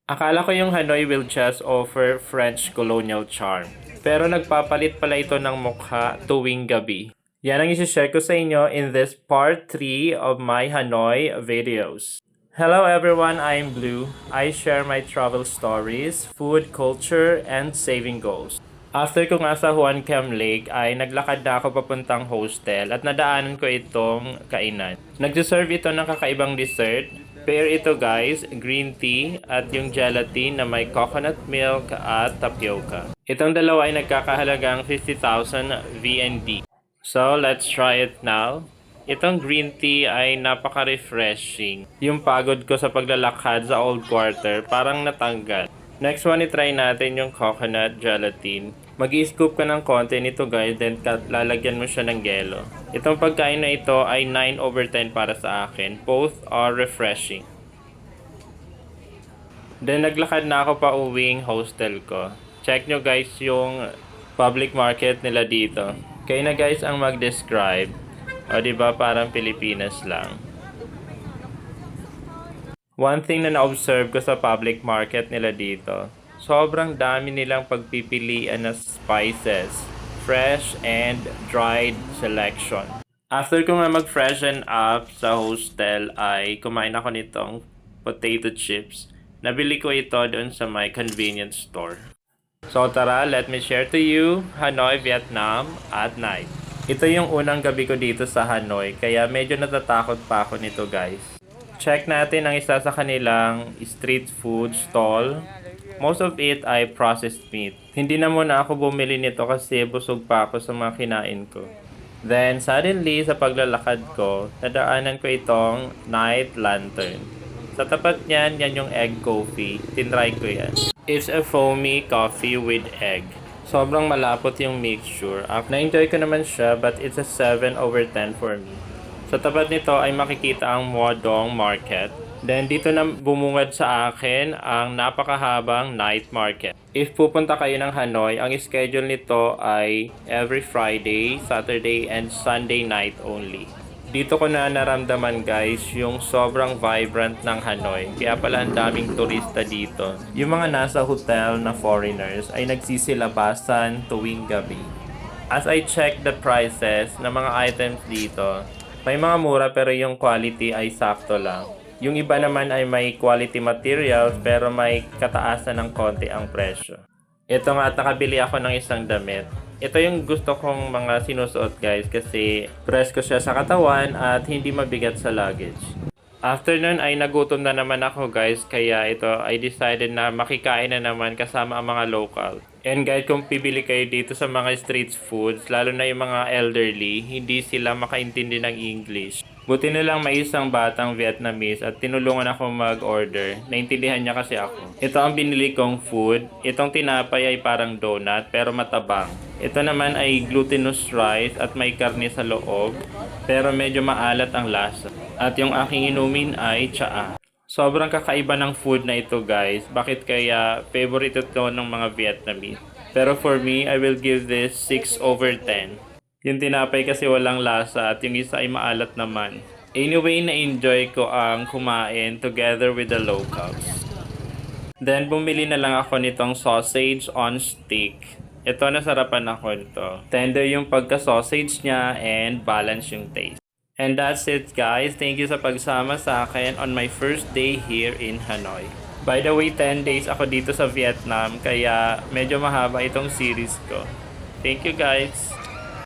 Akala ko yung Hanoi will just offer French colonial charm. Pero nagpapalit pala ito ng mukha tuwing gabi. Yan ang isi-share ko sa inyo in this part 3 of my Hanoi videos. Hello everyone, I'm Blue. I share my travel stories, food culture, and saving goals. After ko nga sa Juan Cam Lake ay naglakad na ako papuntang hostel at nadaanan ko itong kainan. Nagsiserve ito ng kakaibang dessert. Pair ito guys, green tea at yung gelatin na may coconut milk at tapioca. Itong dalawa ay nagkakahalagang 50,000 VND. So let's try it now. Itong green tea ay napaka-refreshing. Yung pagod ko sa paglalakad sa old quarter parang natanggal. Next one, itry natin yung coconut gelatin. Mag-i-scoop ka ng konti nito guys, then lalagyan mo siya ng yelo. Itong pagkain na ito ay 9/10 para sa akin. Both are refreshing. Then naglakad na ako pa uwing hostel ko. Check nyo guys yung public market nila dito. Kayo na guys ang mag-describe. O diba parang Pilipinas lang. One thing na na-observe ko sa public market nila dito, sobrang dami nilang pagpipilian na spices, fresh and dried selection. After ko nga mag-freshen up sa hostel ay kumain ako nitong potato chips. Nabili ko ito doon sa my convenience store. So tara, let me share to you Hanoi, Vietnam at night. Ito yung unang gabi ko dito sa Hanoi kaya medyo natatakot pa ako nito guys. Check natin ang isa sa kanilang street food stall. Most of it ay processed meat. Hindi na muna ako bumili nito kasi busog pa ako sa mga kinain ko. Then suddenly sa paglalakad ko, nadaanan ko itong night lantern. Sa tapat niyan, yan yung egg coffee. Tinry ko yan. It's a foamy coffee with egg. Sobrang malapot yung mixture. Na-enjoy ko naman siya but it's a 7/10 for me. Sa tapat nito ay makikita ang Muadong Market. Then dito na bumungad sa akin ang napakahabang night market. If pupunta kayo ng Hanoi, ang schedule nito ay every Friday, Saturday, and Sunday night only. Dito ko na naramdaman guys yung sobrang vibrant ng Hanoi. Kaya pala ang daming turista dito. Yung mga nasa hotel na foreigners ay nagsisilabasan tuwing gabi. As I check the prices ng mga items dito, may mga mura pero yung quality ay sakto lang. Yung iba naman ay may quality materials pero may kataasan ng konti ang presyo. Ito nga at nakabili ako ng isang damit. Ito yung gusto kong mga sinusuot guys kasi presko siya sa katawan at hindi mabigat sa luggage. After nun ay nagutom na naman ako guys kaya ito I decided na makikain na naman kasama ang mga local. And guys kung pibili kayo dito sa mga street foods lalo na yung mga elderly hindi sila makaintindi ng English. Buti na lang may isang batang Vietnamese at tinulungan ako mag-order. Naintindihan niya kasi ako. Ito ang binili kong food. Itong tinapay ay parang donut pero matabang. Ito naman ay glutinous rice at may karne sa loob pero medyo maalat ang lasa. At yung aking inumin ay tsaa. Sobrang kakaiba ng food na ito guys. Bakit kaya favorite ito ng mga Vietnamese? Pero for me, I will give this 6/10. Yung tinapay kasi walang lasa at yung isa ay maalat naman. Anyway, na-enjoy ko ang kumain together with the locals. Then, bumili na lang ako nitong sausage on stick. Ito, nasarapan ako nito. Tender yung pagka-sausage niya and balance yung taste. And that's it guys. Thank you sa pagsama sa akin on my first day here in Hanoi. By the way, 10 days ako dito sa Vietnam kaya medyo mahaba itong series ko. Thank you guys!